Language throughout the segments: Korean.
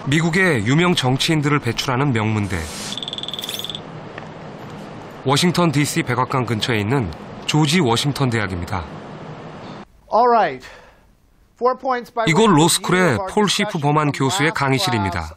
미국의 유명 정치인들을 배출하는 명문대. 워싱턴 DC 백악관 근처에 있는 조지 워싱턴 대학입니다. 이곳 로스쿨의 폴 시프 버만 교수의 강의실입니다.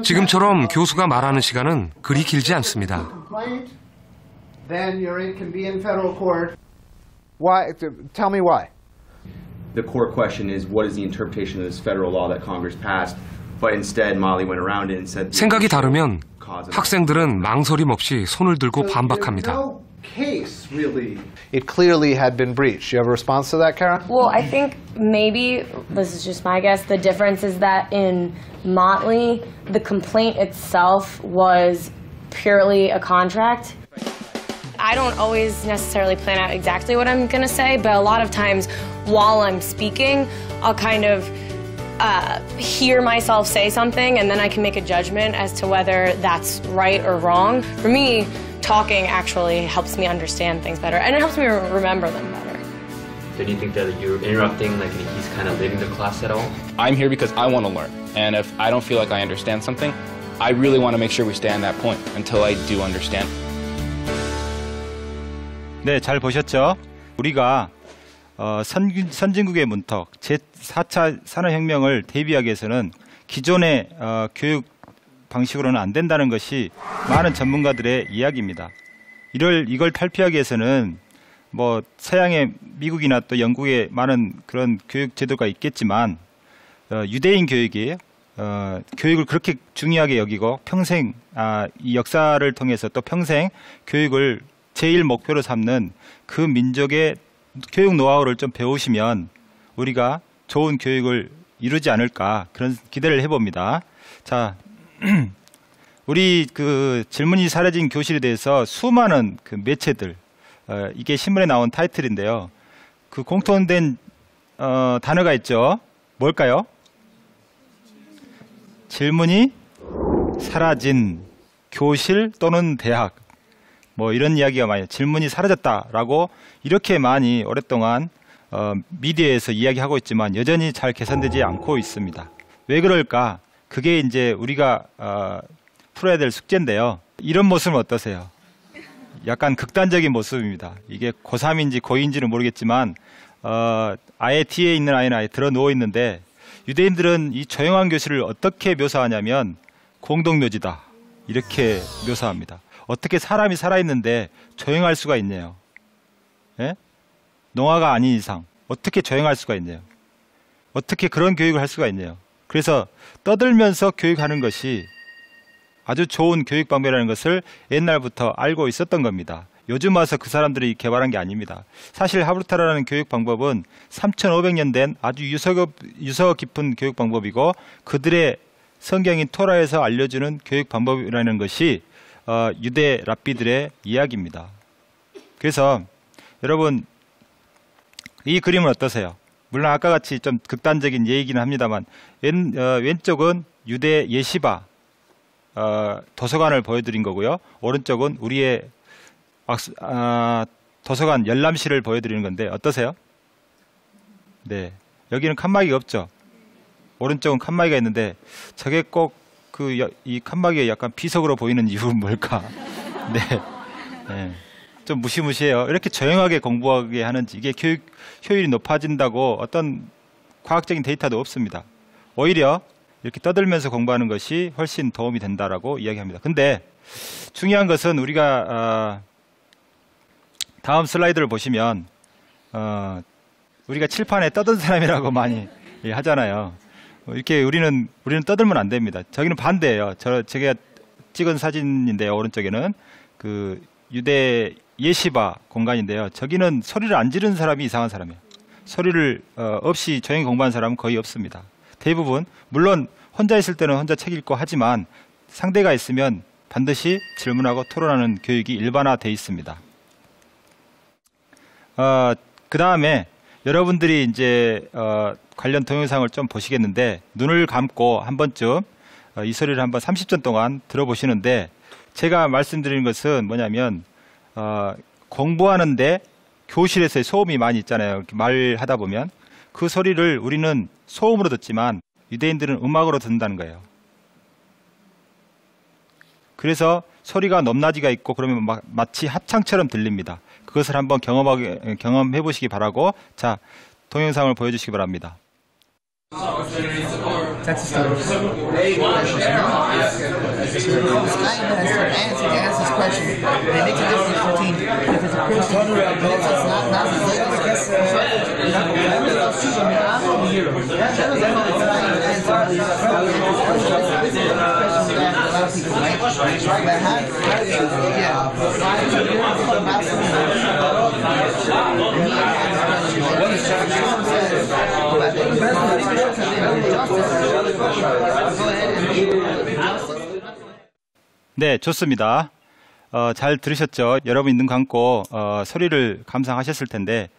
지금처럼 교수가 말하는 시간은 그리 길지 않습니다. Tell me why. The core question is what is the interpretation of this federal law that Congress passed, but instead Molly went around it and said 생각이 다르면 학생들은 망설임 없이 손을 들고 반박합니다. It clearly had been breached. You have a response to that, Karen? Well, I think maybe, this is just my guess, the difference is that in Motley, the complaint itself was purely a contract. I don't always necessarily plan out exactly what I'm going to say, but a lot of times while I'm speaking, I'll kind of hear myself say something, and then I can make a judgment as to whether that's right or wrong. For me, talking actually helps me understand things better, and it helps me remember them better. Do you think that you're interrupting, like he's kind of leaving the class at all? I'm here because I want to learn, and if I don't feel like I understand something, I really want to make sure we stay on that point until I do understand. 네, 잘 보셨죠? 우리가 선진국의 문턱, 제4차 산업혁명을 대비하기 위해서는 기존의 교육 방식으로는 안 된다는 것이 많은 전문가들의 이야기입니다. 이걸 탈피하기 위해서는 뭐 서양의 미국이나 또 영국의 많은 그런 교육 제도가 있겠지만 유대인 교육이에요. 교육을 그렇게 중요하게 여기고 평생 이 역사를 통해서 또 평생 교육을 제일 목표로 삼는 그 민족의 교육 노하우를 좀 배우시면 우리가 좋은 교육을 이루지 않을까 그런 기대를 해봅니다. 자, 우리 그 질문이 사라진 교실에 대해서 수많은 그 매체들, 이게 신문에 나온 타이틀인데요. 그 공통된 단어가 있죠. 뭘까요? 질문이 사라진 교실 또는 대학. 뭐 이런 이야기가 많이, 질문이 사라졌다라고 이렇게 많이 오랫동안 미디어에서 이야기하고 있지만 여전히 잘 개선되지 않고 있습니다. 왜 그럴까? 그게 이제 우리가 풀어야 될 숙제인데요. 이런 모습은 어떠세요? 약간 극단적인 모습입니다. 이게 고3인지 고2인지는 모르겠지만 아예 뒤에 있는 아이는 아예 들어 누워 있는데, 유대인들은 이 조용한 교실을 어떻게 묘사하냐면 공동묘지다 이렇게 묘사합니다. 어떻게 사람이 살아있는데 조용할 수가 있네요. 예? 농아가 아닌 이상 어떻게 조용할 수가 있네요. 어떻게 그런 교육을 할 수가 있네요. 그래서 떠들면서 교육하는 것이 아주 좋은 교육 방법이라는 것을 옛날부터 알고 있었던 겁니다. 요즘 와서 그 사람들이 개발한 게 아닙니다. 사실 하브루타라는 교육 방법은 3,500년 된 아주 유서 깊은 교육 방법이고, 그들의 성경인 토라에서 알려주는 교육 방법이라는 것이 유대 랍비들의 이야기입니다. 그래서 여러분, 이 그림은 어떠세요? 물론 아까 같이 좀 극단적인 예이기는 합니다만, 왼쪽은 유대 예시바 도서관을 보여드린 거고요. 오른쪽은 우리의 도서관 열람실을 보여드리는 건데 어떠세요? 네, 여기는 칸막이가 없죠. 오른쪽은 칸막이가 있는데 저게 꼭 이 칸막이가 약간 비석으로 보이는 이유는 뭘까? 네, 네, 좀 무시무시해요. 이렇게 조용하게 공부하게 하는지, 이게 교육 효율이 높아진다고 어떤 과학적인 데이터도 없습니다. 오히려 이렇게 떠들면서 공부하는 것이 훨씬 도움이 된다라고 이야기합니다. 근데 중요한 것은 우리가 다음 슬라이드를 보시면 우리가 칠판에 떠든 사람이라고 많이 하잖아요. 이렇게 우리는 떠들면 안 됩니다. 저기는 반대예요. 제가 찍은 사진인데요. 오른쪽에는 그 유대 예시바 공간인데요. 저기는 소리를 안 지르는 사람이 이상한 사람이에요. 소리를 없이 조용히 공부하는 사람은 거의 없습니다. 대부분, 물론 혼자 있을 때는 혼자 책 읽고 하지만 상대가 있으면 반드시 질문하고 토론하는 교육이 일반화되어 있습니다. 그 다음에 여러분들이 이제 관련 동영상을 좀 보시겠는데, 눈을 감고 한 번쯤 이 소리를 한번 30초 동안 들어보시는데, 제가 말씀드리는 것은 뭐냐면 공부하는데 교실에서의 소음이 많이 있잖아요. 이렇게 말하다 보면 그 소리를 우리는 소음으로 듣지만 유대인들은 음악으로 듣는다는 거예요. 그래서 소리가 높낮이가 있고 그러면 마치 합창처럼 들립니다. 그것을 한번 경험해 보시기 바라고, 자, 동영상을 보여주시기 바랍니다. Texas students. I even ask this question. It makes a difference between if it's a Christian and if it's not 네, 좋습니다. 잘 들으셨죠? 여러분 눈 감고 소리를 감상하셨을 텐데,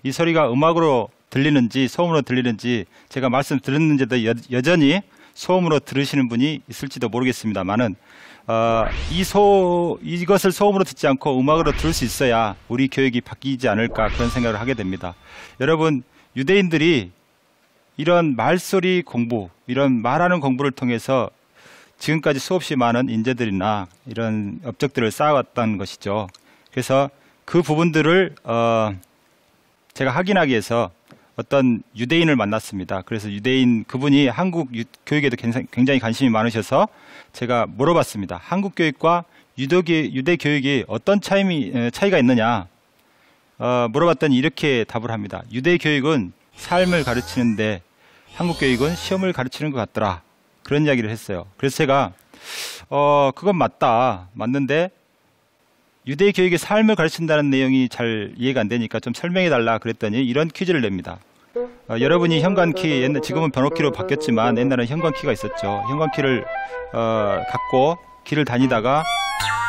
이 소리가 음악으로 들리는지 소음으로 들리는지 제가 말씀 드렸는데도 여전히 소음으로 들으시는 분이 있을지도 모르겠습니다만은 이것을 소음으로 듣지 않고 음악으로 들을 수 있어야 우리 교육이 바뀌지 않을까, 그런 생각을 하게 됩니다. 여러분, 유대인들이 이런 말소리 공부, 이런 말하는 공부를 통해서 지금까지 수없이 많은 인재들이나 이런 업적들을 쌓아왔다는 것이죠. 그래서 그 부분들을 제가 확인하기 위해서 어떤 유대인을 만났습니다. 그래서 유대인 그분이 한국 교육에도 굉장히 관심이 많으셔서 제가 물어봤습니다. 한국 교육과 유대 교육이 어떤 차이가 있느냐 물어봤더니 이렇게 답을 합니다. 유대 교육은 삶을 가르치는데 한국 교육은 시험을 가르치는 것 같더라, 그런 이야기를 했어요. 그래서 제가 그건 맞는데 유대 교육의 삶을 가르친다는 내용이 잘 이해가 안 되니까 좀 설명해 달라 그랬더니 이런 퀴즈를 냅니다. 여러분이 현관키, 지금은 번호키로 바뀌었지만 옛날에는 현관키가 있었죠. 현관키를 갖고 길을 다니다가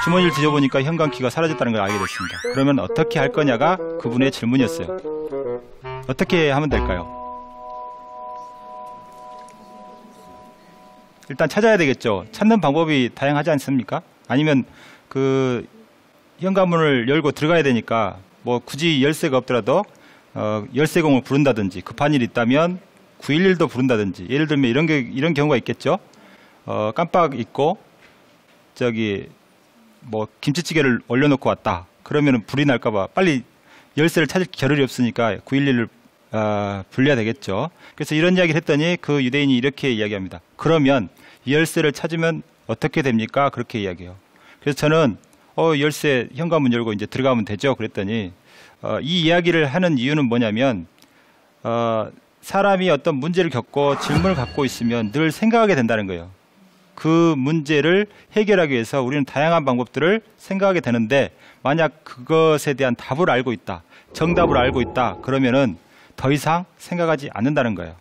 주머니를 뒤져보니까 현관키가 사라졌다는 걸 알게 됐습니다. 그러면 어떻게 할 거냐가 그분의 질문이었어요. 어떻게 하면 될까요? 일단 찾아야 되겠죠. 찾는 방법이 다양하지 않습니까? 아니면 그 현관문을 열고 들어가야 되니까 뭐 굳이 열쇠가 없더라도 열쇠공을 부른다든지, 급한 일이 있다면 911도 부른다든지, 예를 들면 이런 경우가 있겠죠. 깜빡 잊고 저기 뭐 김치찌개를 올려놓고 왔다. 그러면 불이 날까봐 빨리 열쇠를 찾을 겨를이 없으니까 911을 불려야 되겠죠. 그래서 이런 이야기를 했더니 그 유대인이 이렇게 이야기합니다. 그러면 열쇠를 찾으면 어떻게 됩니까? 그렇게 이야기해요. 그래서 저는 열쇠 현관문 열고 이제 들어가면 되죠. 그랬더니 이 이야기를 하는 이유는 뭐냐면 사람이 어떤 문제를 겪고 질문을 갖고 있으면 늘 생각하게 된다는 거예요. 그 문제를 해결하기 위해서 우리는 다양한 방법들을 생각하게 되는데, 만약 그것에 대한 답을 알고 있다, 정답을 알고 있다, 그러면은 더 이상 생각하지 않는다는 거예요.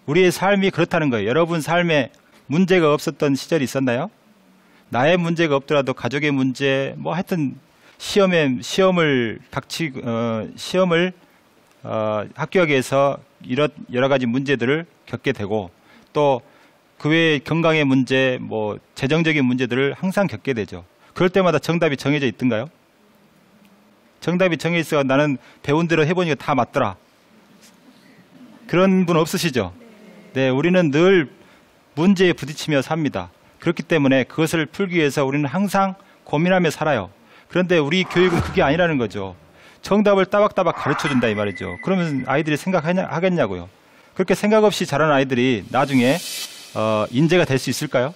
우리의 삶이 그렇다는 거예요. 여러분 삶에 문제가 없었던 시절이 있었나요? 나의 문제가 없더라도 가족의 문제, 뭐 하여튼 시험을 합격하기 위해서 여러 가지 문제들을 겪게 되고, 또 그 외에 건강의 문제, 뭐 재정적인 문제들을 항상 겪게 되죠. 그럴 때마다 정답이 정해져 있던가요? 정답이 정해져 있어 나는 배운 대로 해보니까 다 맞더라, 그런 분 없으시죠? 네, 우리는 늘 문제에 부딪히며 삽니다. 그렇기 때문에 그것을 풀기 위해서 우리는 항상 고민하며 살아요. 그런데 우리 교육은 그게 아니라는 거죠. 정답을 따박따박 가르쳐준다 이 말이죠. 그러면 아이들이 생각하겠냐고요. 그렇게 생각 없이 자라는 아이들이 나중에 인재가 될 수 있을까요?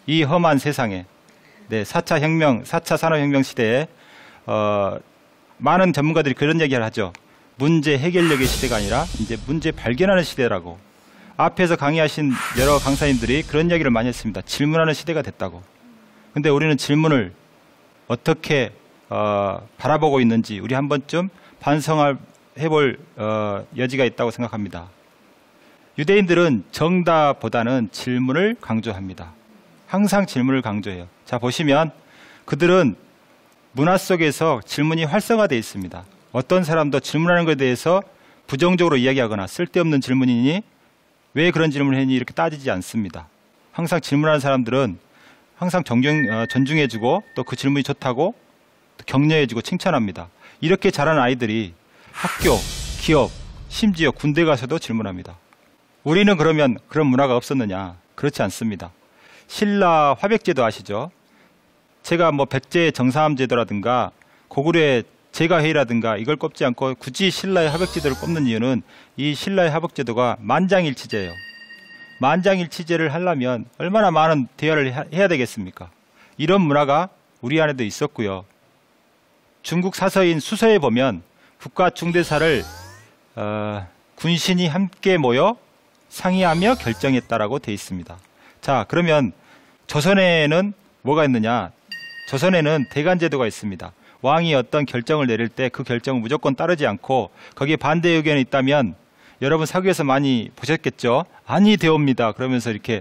이 험한 세상에, 네, 4차 산업혁명 시대에 많은 전문가들이 그런 얘기를 하죠. 문제 해결력의 시대가 아니라 이제 문제 발견하는 시대라고. 앞에서 강의하신 여러 강사님들이 그런 이야기를 많이 했습니다. 질문하는 시대가 됐다고. 근데 우리는 질문을 어떻게 바라보고 있는지 우리 한 번쯤 반성해볼 여지가 있다고 생각합니다. 유대인들은 정답보다는 질문을 강조합니다. 항상 질문을 강조해요. 자, 보시면 그들은 문화 속에서 질문이 활성화되어 있습니다. 어떤 사람도 질문하는 것에 대해서 부정적으로 이야기하거나 쓸데없는 질문이니 왜 그런 질문을 했니 이렇게 따지지 않습니다. 항상 질문하는 사람들은 항상 존중해주고 또 그 질문이 좋다고 또 격려해주고 칭찬합니다. 이렇게 자란 아이들이 학교, 기업, 심지어 군대 가서도 질문합니다. 우리는 그러면 그런 문화가 없었느냐? 그렇지 않습니다. 신라 화백제도 아시죠? 제가 뭐 백제 정사함 제도라든가 고구려의 제가회의라든가 이걸 꼽지 않고 굳이 신라의 화백제도를 꼽는 이유는 이 신라의 화백제도가 만장일치제예요. 만장일치제를 하려면 얼마나 많은 대화를 해야 되겠습니까? 이런 문화가 우리 안에도 있었고요. 중국 사서인 수서에 보면 국가 중대사를 군신이 함께 모여 상의하며 결정했다라고 되어 있습니다. 자, 그러면 조선에는 뭐가 있느냐? 조선에는 대간제도가 있습니다. 왕이 어떤 결정을 내릴 때 그 결정을 무조건 따르지 않고 거기에 반대 의견이 있다면 여러분 사교에서 많이 보셨겠죠? 아니 되옵니다. 그러면서 이렇게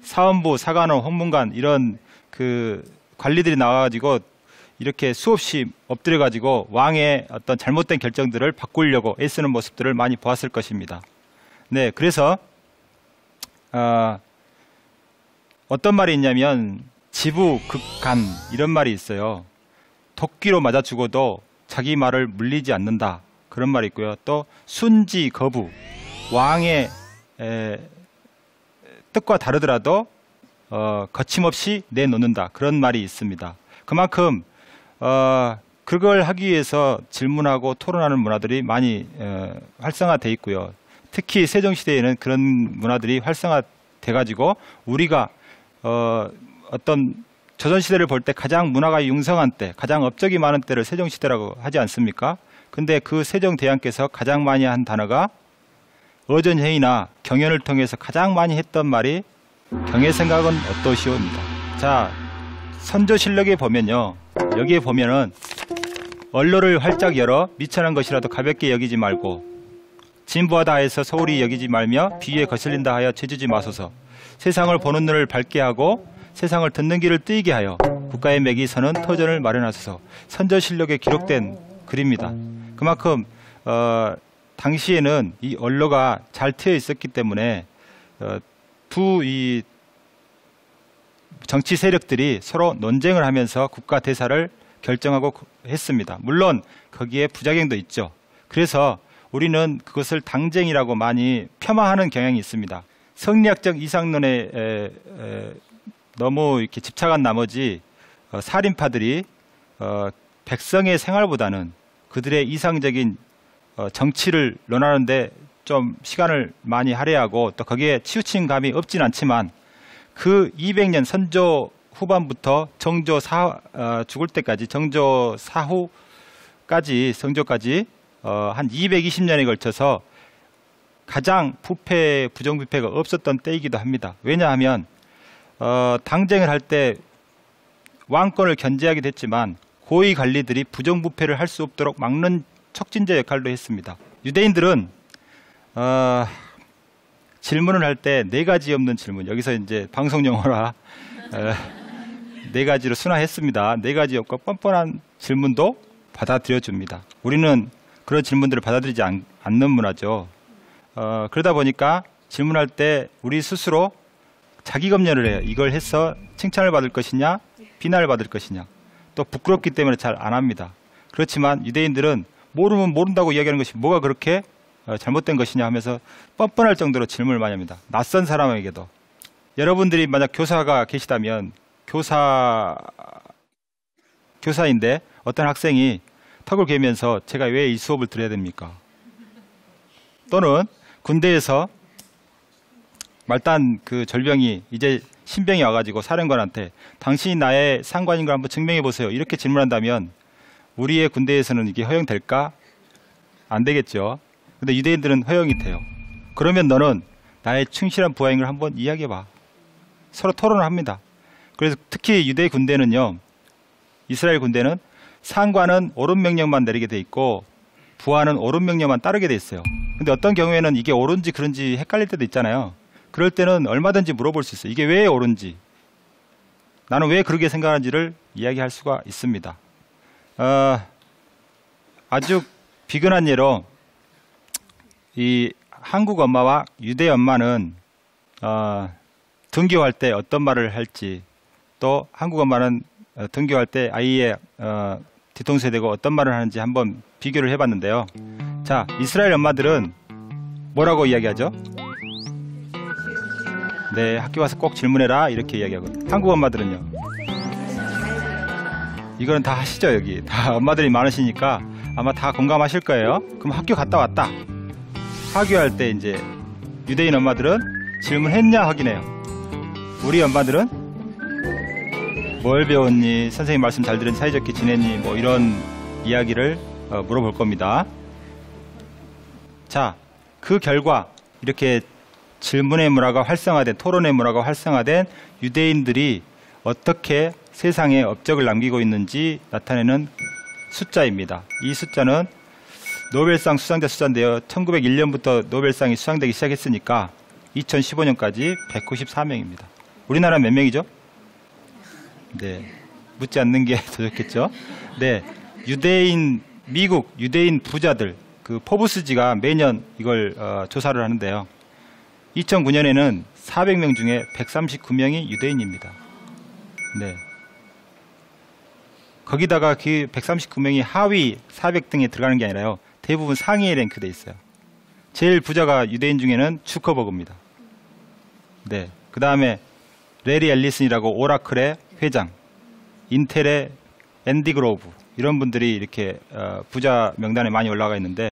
사헌부, 사관원, 홍문관 이런 그 관리들이 나와가지고 이렇게 수없이 엎드려가지고 왕의 어떤 잘못된 결정들을 바꾸려고 애쓰는 모습들을 많이 보았을 것입니다. 네, 그래서 어떤 말이 있냐면 지부극간 이런 말이 있어요. 도끼로 맞아 죽어도 자기 말을 물리지 않는다. 그런 말이 있고요. 또 순지거부, 왕의 뜻과 다르더라도 거침없이 내놓는다. 그런 말이 있습니다. 그만큼 그걸 하기 위해서 질문하고 토론하는 문화들이 많이 활성화되어 있고요. 특히 세종시대에는 그런 문화들이 활성화돼 가지고 우리가 어떤 조선시대를 볼 때 가장 문화가 융성한 때, 가장 업적이 많은 때를 세종시대라고 하지 않습니까? 근데 그 세종대왕께서 가장 많이 한 단어가 어전회의나 경연을 통해서 가장 많이 했던 말이 경의 생각은 어떠시오입니다. 자, 선조실록에 보면요. 여기에 보면은 언로를 활짝 열어 미천한 것이라도 가볍게 여기지 말고 진부하다 해서 소홀히 여기지 말며 비위에 거슬린다 하여 죄지지 마소서. 세상을 보는 눈을 밝게 하고 세상을 듣는 귀를 뜨이게 하여 국가의 맥이 서는 터전을 마련하소서. 선조실록에 기록된 글입니다. 그만큼 당시에는 이 언로가 잘 트여 있었기 때문에 이 정치 세력들이 서로 논쟁을 하면서 국가 대사를 결정하고 했습니다. 물론 거기에 부작용도 있죠. 그래서 우리는 그것을 당쟁이라고 많이 폄하하는 경향이 있습니다. 성리학적 이상론에 너무 이렇게 집착한 나머지 살인파들이 백성의 생활보다는 그들의 이상적인 정치를 논하는데 좀 시간을 많이 할애하고 또 거기에 치우친 감이 없진 않지만 그 200년 선조 후반부터 정조 죽을 때까지 정조 사후까지 성조까지 한 220년에 걸쳐서 가장 부정부패가 없었던 때이기도 합니다. 왜냐하면 당쟁을 할 때 왕권을 견제하기도 했지만 고위 관리들이 부정부패를 할 수 없도록 막는 촉진제 역할도 했습니다. 유대인들은 질문을 할 때 네 가지 없는 질문, 여기서 이제 방송 용어라 네 가지로 순화했습니다. 네 가지 없고 뻔뻔한 질문도 받아들여 줍니다. 우리는 그런 질문들을 받아들이지 않는 문화죠. 그러다 보니까 질문할 때 우리 스스로 자기 검열을 해요. 이걸 해서 칭찬을 받을 것이냐, 비난을 받을 것이냐. 또 부끄럽기 때문에 잘 안 합니다. 그렇지만 유대인들은 모르면 모른다고 이야기하는 것이 뭐가 그렇게 잘못된 것이냐 하면서 뻔뻔할 정도로 질문을 많이 합니다. 낯선 사람에게도. 여러분들이 만약 교사가 계시다면 교사인데 어떤 학생이 턱을 괴면서 제가 왜 이 수업을 들어야 됩니까? 또는 군대에서 말단 그 절병이 이제 신병이 와가지고 사령관한테 당신이 나의 상관인 걸 한번 증명해 보세요. 이렇게 질문한다면 우리의 군대에서는 이게 허용될까? 안 되겠죠. 근데 유대인들은 허용이 돼요. 그러면 너는 나의 충실한 부하인 한번 이야기해봐. 서로 토론을 합니다. 그래서 특히 유대 군대는요, 이스라엘 군대는 상관은 옳은 명령만 내리게 돼 있고 부하는 옳은 명령만 따르게 돼 있어요. 근데 어떤 경우에는 이게 옳은지 그런지 헷갈릴 때도 있잖아요. 그럴 때는 얼마든지 물어볼 수 있어요. 이게 왜 옳은지, 나는 왜 그렇게 생각하는지를 이야기할 수가 있습니다. 아주 비근한 예로 이 한국 엄마와 유대 엄마는 등교할 때 어떤 말을 할지, 또 한국 엄마는 등교할 때 아이의 뒤통수에 대고 어떤 말을 하는지 한번 비교를 해봤는데요. 자, 이스라엘 엄마들은 뭐라고 이야기하죠? 네, 학교 와서 꼭 질문해라 이렇게 이야기하고, 한국 엄마들은요? 이거는 다 하시죠. 여기 다 엄마들이 많으시니까 아마 다 공감하실 거예요. 그럼 학교 갔다 왔다, 하교할 때 이제 유대인 엄마들은 질문했냐 확인해요. 우리 엄마들은 뭘 배웠니, 선생님 말씀 잘 들은, 사이좋게 지냈니, 뭐 이런 이야기를 물어볼 겁니다. 자, 그 결과 이렇게 질문의 문화가 활성화된, 토론의 문화가 활성화된 유대인들이 어떻게 세상에 업적을 남기고 있는지 나타내는 숫자입니다. 이 숫자는 노벨상 수상자 숫자인데요. 1901년부터 노벨상이 수상되기 시작했으니까 2015년까지 194명입니다. 우리나라 몇 명이죠? 네, 묻지 않는 게 더 좋겠죠. 네, 미국 유대인 부자들, 그 포브스지가 매년 이걸 조사를 하는데요. 2009년에는 400명 중에 139명이 유대인입니다. 네. 거기다가 그 139명이 하위 400등에 들어가는 게 아니라요, 대부분 상위에 랭크돼 있어요. 제일 부자가 유대인 중에는 주커버그입니다. 네. 그 다음에 레리 앨리슨이라고 오라클의 회장, 인텔의 앤디 그로브, 이런 분들이 이렇게 부자 명단에 많이 올라가 있는데,